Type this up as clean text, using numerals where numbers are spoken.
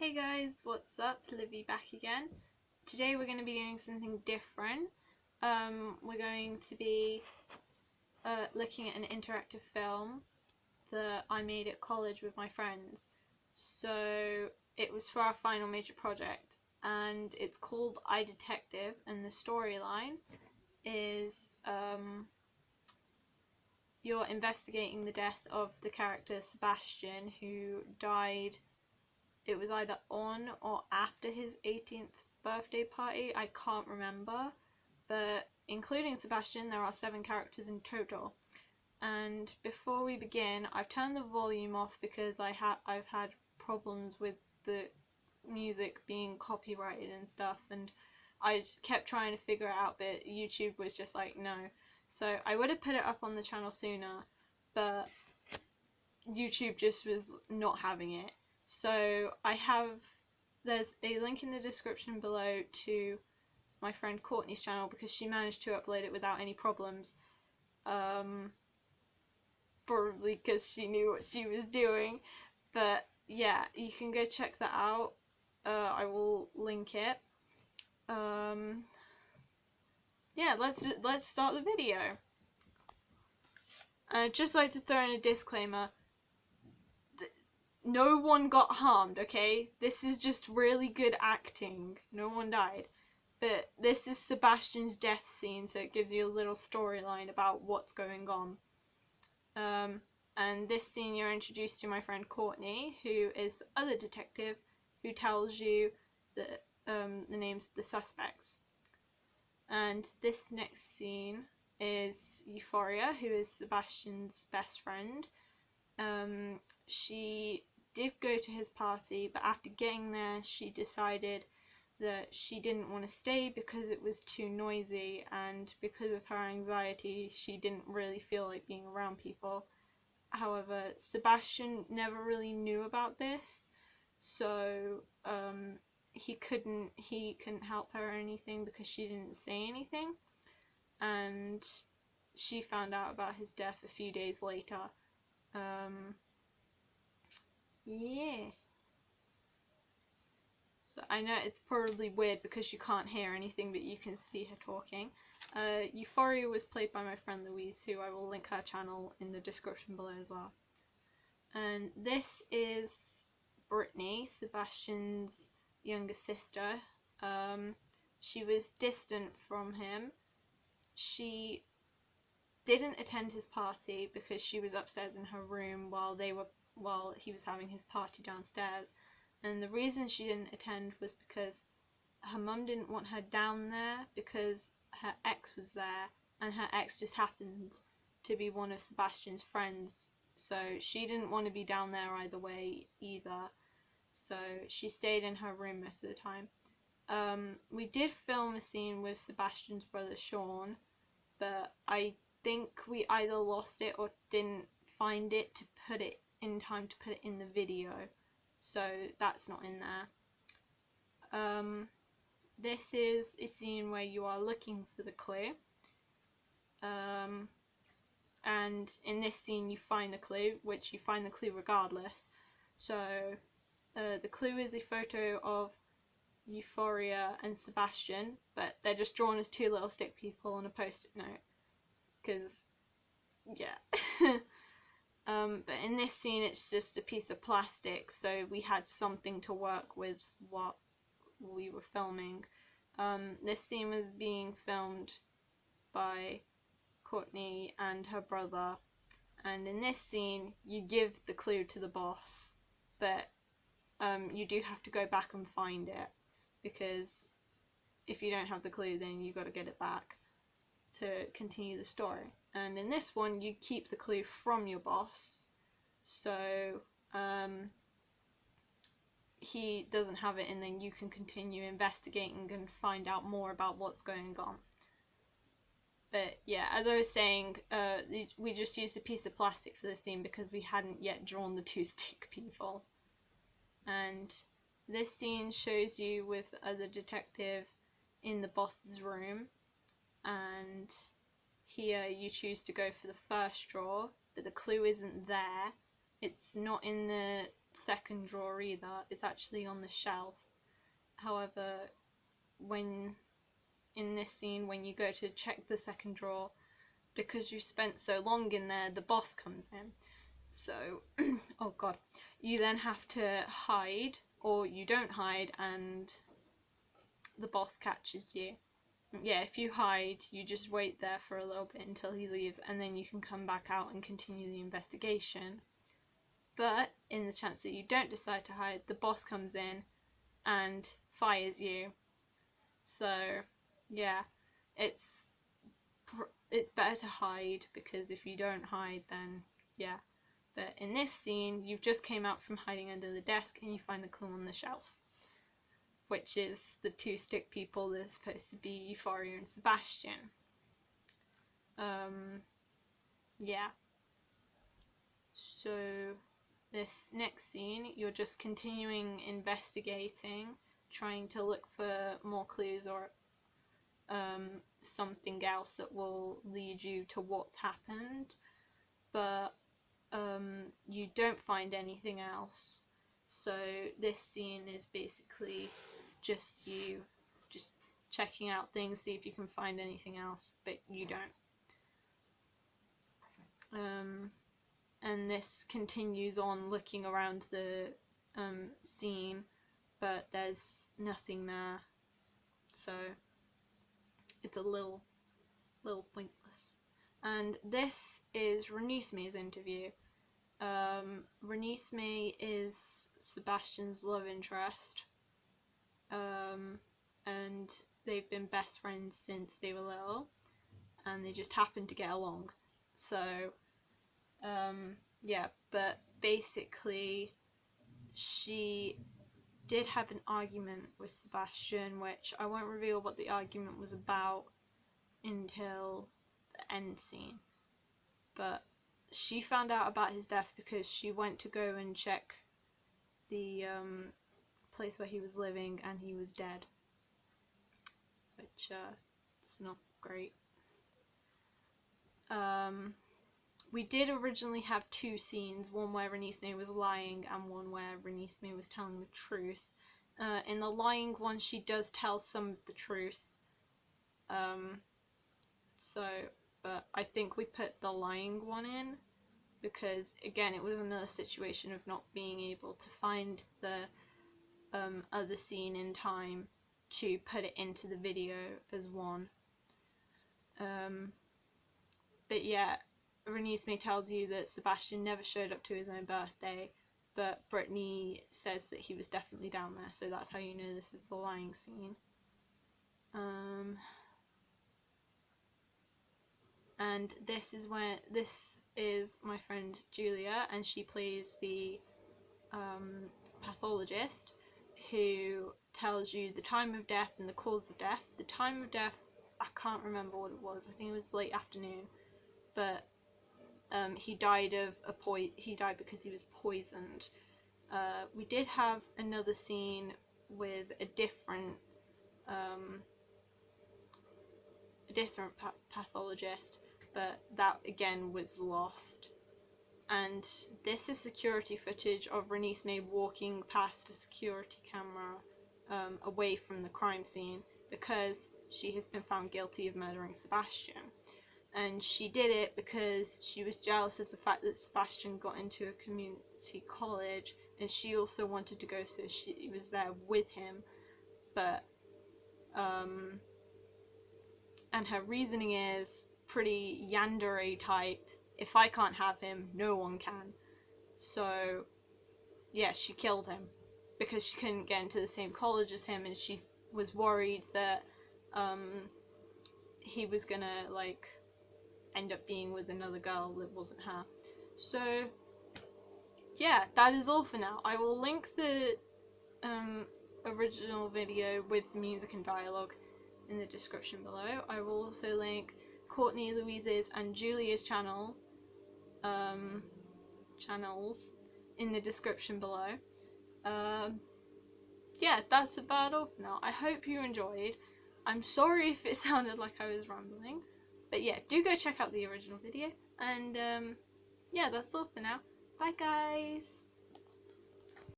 Hey guys, what's up? Livy back again. Today we're going to be doing something different. We're going to be looking at an interactive film that I made at college with my friends. So it was for our final major project, and it's called I Detective, and the storyline is you're investigating the death of the character Sebastian, who died. It was either on or after his 18th birthday party, I can't remember, but including Sebastian there are 7 characters in total. And before we begin, I've turned the volume off because I've had problems with the music being copyrighted and stuff, and I kept trying to figure it out, but YouTube was just like, no. So I would have put it up on the channel sooner, but YouTube just was not having it. So there's a link in the description below to my friend Courtney's channel because she managed to upload it without any problems. Probably because she knew what she was doing. But yeah, you can go check that out. I will link it. Yeah, let's start the video. I'd just like to throw in a disclaimer. No one got harmed, okay? This is just really good acting. No one died. But this is Sebastian's death scene, so it gives you a little storyline about what's going on. And this scene you're introduced to my friend Courtney, who is the other detective, who tells you the names of the suspects. And this next scene is Euphoria, who is Sebastian's best friend. She did go to his party, but after getting there she decided that she didn't want to stay because it was too noisy, and because of her anxiety she didn't really feel like being around people. However, Sebastian never really knew about this, so he couldn't help her or anything because she didn't say anything, and she found out about his death a few days later. Yeah. So I know it's probably weird because you can't hear anything, but you can see her talking. Euphoria was played by my friend Louise, who I will link her channel in the description below as well. And this is Brittany, Sebastian's younger sister. She was distant from him. She didn't attend his party because she was upstairs in her room while he was having his party downstairs. And the reason she didn't attend was because her mum didn't want her down there because her ex was there, and her ex just happened to be one of Sebastian's friends, so she didn't want to be down there either way either, so she stayed in her room most of the time. We did film a scene with Sebastian's brother Sean, but I think we either lost it or didn't find it to put it in time to put it in the video, so that's not in there. This is a scene where you are looking for the clue, and in this scene you find the clue, which you find the clue regardless. So the clue is a photo of Euphoria and Sebastian, but they're just drawn as 2 little stick people on a post-it note, because yeah. But in this scene it's just a piece of plastic, so we had something to work with what we were filming. This scene was being filmed by Courtney and her brother, and in this scene you give the clue to the boss, but you do have to go back and find it, because if you don't have the clue then you got to get it back to continue the story. And in this one you keep the clue from your boss, so he doesn't have it, and then you can continue investigating and find out more about what's going on. But yeah, as I was saying, we just used a piece of plastic for this scene because we hadn't yet drawn the 2 stick people. And this scene shows you with the other detective in the boss's room, and here you choose to go for the first drawer, but the clue isn't there. It's not in the second drawer either. It's actually on the shelf. However, when in this scene, when you go to check the second drawer, because you spent so long in there, the boss comes in. So, oh god, you then have to hide, or you don't hide and the boss catches you. Yeah, if you hide, you just wait there for a little bit until he leaves, and then you can come back out and continue the investigation. But in the chance that you don't decide to hide, the boss comes in and fires you. So yeah, it's better to hide, because if you don't hide, then yeah. But in this scene, you've just came out from hiding under the desk and you find the clue on the shelf, which is the two stick people that are supposed to be Euphoria and Sebastian. Yeah. So this next scene, you're just continuing investigating, trying to look for more clues or something else that will lead you to what's happened, but you don't find anything else. So this scene is basically just you just checking out things, see if you can find anything else, but you don't. And this continues on looking around the scene, but there's nothing there, so it's a little pointless. And this is Renesmee's interview. Renesmee is Sebastian's love interest, and they've been best friends since they were little, and they just happen to get along. So yeah, but basically she did have an argument with Sebastian, which I won't reveal what the argument was about until the end scene. But she found out about his death because she went to go and check the place where he was living, and he was dead, which it's not great. We did originally have two scenes, one where Renesmee was lying and one where Renesmee was telling the truth. In the lying one, she does tell some of the truth. But I think we put the lying one in because, again, it was another situation of not being able to find the other scene in time to put it into the video as one. But yeah, Renesmee tells you that Sebastian never showed up to his own birthday, but Brittany says that he was definitely down there, so that's how you know this is the lying scene. And this is my friend Julia, and she plays the pathologist who tells you the time of death and the cause of death. The time of death, I can't remember what it was. I think it was late afternoon, but he died because he was poisoned. We did have another scene with a different pathologist, but that again was lost. And this is security footage of Renesmee walking past a security camera away from the crime scene, because she has been found guilty of murdering Sebastian. And she did it because she was jealous of the fact that Sebastian got into a community college, and she also wanted to go, so she was there with him. But and her reasoning is pretty yandere type: if I can't have him, no one can. So yeah, she killed him because she couldn't get into the same college as him, and she was worried that he was gonna end up being with another girl that wasn't her. So yeah, that is all for now. I will link the original video with the music and dialogue in the description below. I will also link Courtney, Louise's and Julia's channels in the description below. Yeah, that's about all for now. I hope you enjoyed. I'm sorry if it sounded like I was rambling, but yeah, do go check out the original video, and yeah, that's all for now. Bye guys!